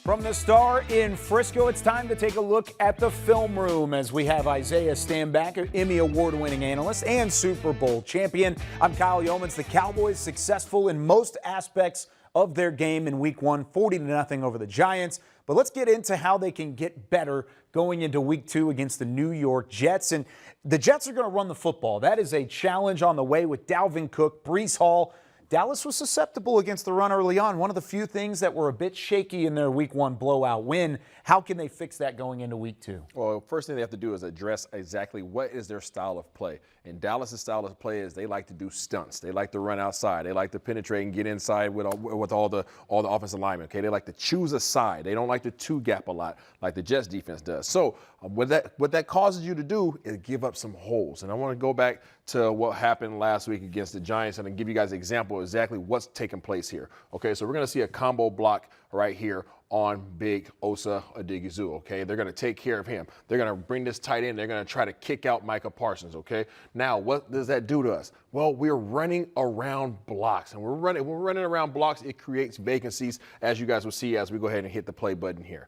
From the Star in Frisco, it's time to take a look at the film room as we have Isaiah Stanback, Emmy Award-winning analyst and Super Bowl champion. I'm Kyle Youmans. The Cowboys successful in most aspects of their game in Week 1, 40-0 over the Giants. But let's get into how they can get better going into Week 2 against the New York Jets. And the Jets are going to run the football. That is a challenge on the way with Dalvin Cook, Breece Hall. Dallas was susceptible against the run early on. One of the few things that were a bit shaky in their Week 1 blowout win. How can they fix that going into Week 2? Well, first thing they have to do is address exactly what is their style of play. And Dallas' style of play is they like to do stunts. They like to run outside. They like to penetrate and get inside with all the offensive linemen. Okay, they like to choose a side. They don't like to two-gap a lot like the Jets defense does. So what that causes you to do is give up some holes. And I want to go back to what happened last week against the Giants and give you guys an example of exactly what's taking place here. Okay, so we're going to see a combo block right here on Big Osa Odighizuwa, okay? They're going to take care of him. They're going to bring this tight end. They're going to try to kick out Micah Parsons, okay? Now, what does that do to us? Well, we're running around blocks, and we're running around blocks. It creates vacancies, as you guys will see as we go ahead and hit the play button here.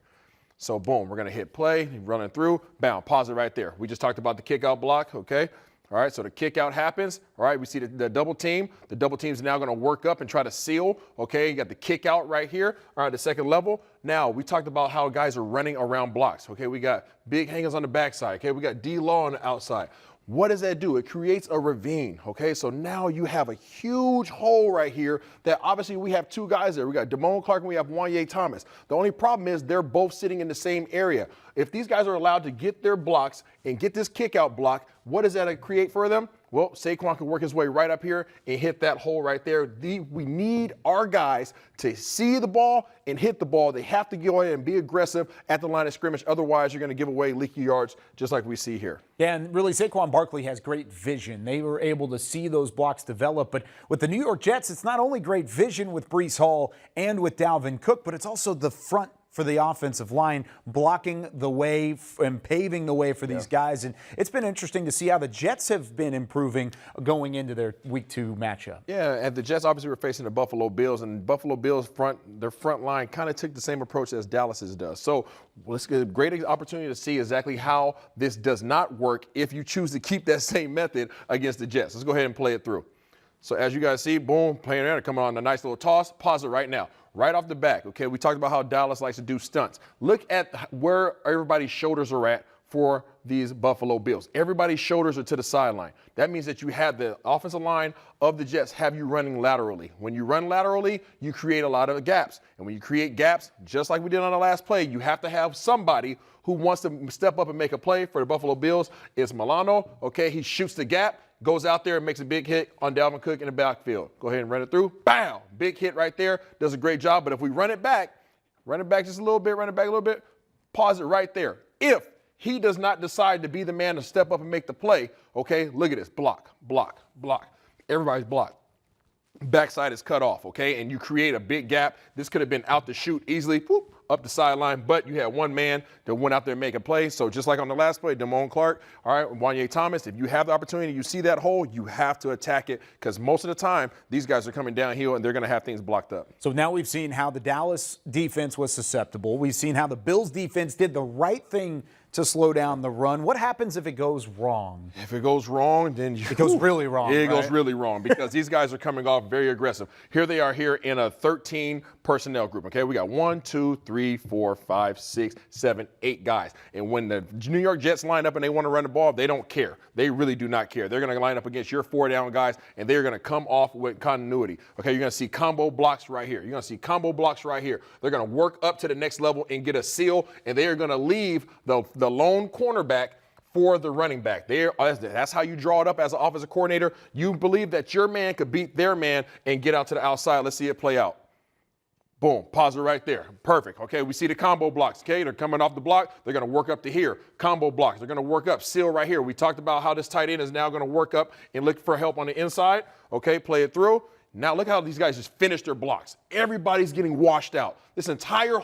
So, boom, we're going to hit play, running through, bam, pause it right there. We just talked about the kick out block, okay? All right, so the kick out happens. All right, we see the double team. The double team's now going to work up and try to seal. Okay, you got the kick out right here. All right, the second level. Now, we talked about how guys are running around blocks. Okay, we got big hangers on the backside. Okay, we got D-Law on the outside. What does that do? It creates a ravine, okay? So now you have a huge hole right here that obviously we have two guys there. We got Damone Clark and we have Wanye Thomas. The only problem is they're both sitting in the same area. If these guys are allowed to get their blocks and get this kick out block, what does that create for them? Well, Saquon can work his way right up here and hit that hole right there. We need our guys to see the ball and hit the ball. They have to go ahead and be aggressive at the line of scrimmage. Otherwise, you're going to give away leaky yards just like we see here. Yeah, and really Saquon Barkley has great vision. They were able to see those blocks develop. But with the New York Jets, it's not only great vision with Breece Hall and with Dalvin Cook, but it's also the front for the offensive line, blocking the way and paving the way for these guys. And it's been interesting to see how the Jets have been improving going into their Week 2 matchup. Yeah, and the Jets obviously were facing the Buffalo Bills, and Buffalo Bills their front line kind of took the same approach as Dallas's does. So let's get a great opportunity to see exactly how this does not work if you choose to keep that same method against the Jets. Let's go ahead and play it through. So as you guys see, boom, playing there, coming on a nice little toss. Pause it right now. Right off the back, okay, we talked about how Dallas likes to do stunts. Look at where everybody's shoulders are at for these Buffalo Bills. Everybody's shoulders are to the sideline. That means that you have the offensive line of the Jets have you running laterally. When you run laterally, you create a lot of gaps. And when you create gaps, just like we did on the last play, you have to have somebody who wants to step up and make a play. For the Buffalo Bills, it's Milano. Okay, he shoots the gap, goes out there and makes a big hit on Dalvin Cook in the backfield. Go ahead and run it through. Bam! Big hit right there. Does a great job. But if we run it back just a little bit, run it back a little bit, pause it right there. If he does not decide to be the man to step up and make the play, okay, look at this. Block, block, block. Everybody's blocked. Backside is cut off, okay, and you create a big gap. This could have been out to shoot easily, whoop, up the sideline, but you had one man that went out there and make a play. So just like on the last play, Damone Clark, all right, Wanye Thomas, if you have the opportunity, you see that hole, you have to attack it because most of the time, these guys are coming downhill and they're going to have things blocked up. So now we've seen how the Dallas defense was susceptible. We've seen how the Bills defense did the right thing to slow down the run. What happens if it goes wrong? If it goes wrong, then it goes really wrong. It goes really wrong because these guys are coming off very aggressive. Here they are here in a 13 personnel group. Okay, we got 1, 2, 3, 4, 5, 6, 7, 8 guys. And when the New York Jets line up and they want to run the ball, they don't care. They really do not care. They're going to line up against your 4-down guys, and they're going to come off with continuity. Okay, you're going to see combo blocks right here. You're going to see combo blocks right here. They're going to work up to the next level and get a seal, and they are going to leave the lone cornerback for the running back. That's how you draw it up as an offensive coordinator. You believe that your man could beat their man and get out to the outside. Let's see it play out. Boom, pause it right there. Perfect. Okay, we see the combo blocks. Okay, they're coming off the block. They're going to work up to here. Combo blocks. They're going to work up. Seal right here. We talked about how this tight end is now going to work up and look for help on the inside. Okay, play it through. Now look how these guys just finished their blocks. Everybody's getting washed out. This entire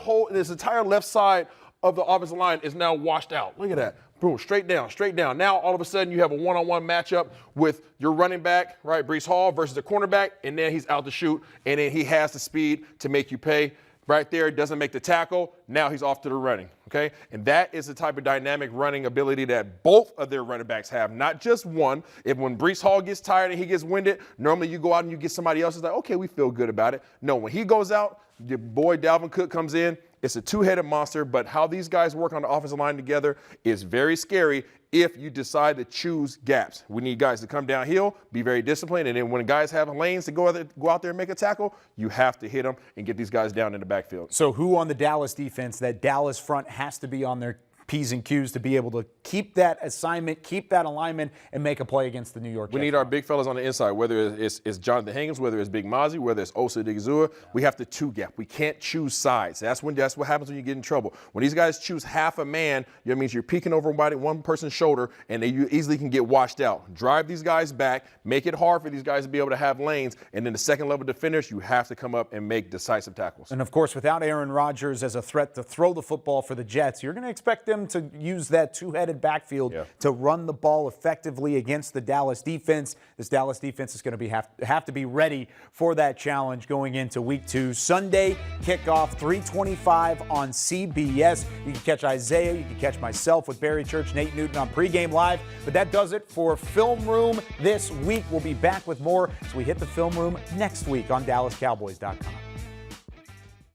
left side of the offensive line is now washed out. Look at that. Boom, straight down, straight down. Now, all of a sudden, you have a one-on-one matchup with your running back, right, Breece Hall versus the cornerback, and then he's out to shoot, and then he has the speed to make you pay. Right there, doesn't make the tackle. now he's off to the running, okay? And that is the type of dynamic running ability that both of their running backs have, not just one. If when Breece Hall gets tired and he gets winded, normally you go out and you get somebody else. It's like, okay, we feel good about it. No, when he goes out, your boy Dalvin Cook comes in. It's a two-headed monster, but how these guys work on the offensive line together is very scary if you decide to choose gaps. We need guys to come downhill, be very disciplined, and then when guys have lanes to go out there and make a tackle, you have to hit them and get these guys down in the backfield. So who on the Dallas defense, that Dallas front has to be on their P's and Q's to be able to keep that assignment, keep that alignment, and make a play against the New York Jets? We need our big fellas on the inside, whether it's Jonathan Hankins, whether it's Big Mozzie, whether it's Osa Digizua. We have to two-gap. We can't choose sides. That's what happens when you get in trouble. When these guys choose half a man, that means you're peeking over one person's shoulder, and you easily can get washed out. Drive these guys back, make it hard for these guys to be able to have lanes, and then the second-level defenders, you have to come up and make decisive tackles. And, of course, without Aaron Rodgers as a threat to throw the football for the Jets, you're going to expect them to use that two-headed backfield to run the ball effectively against the Dallas defense. This Dallas defense is going to have to be ready for that challenge going into Week 2. Sunday kickoff, 3:25 on CBS. You can catch Isaiah. You can catch myself with Barry Church, Nate Newton on Pregame Live. But that does it for Film Room this week. We'll be back with more as we hit the Film Room next week on DallasCowboys.com.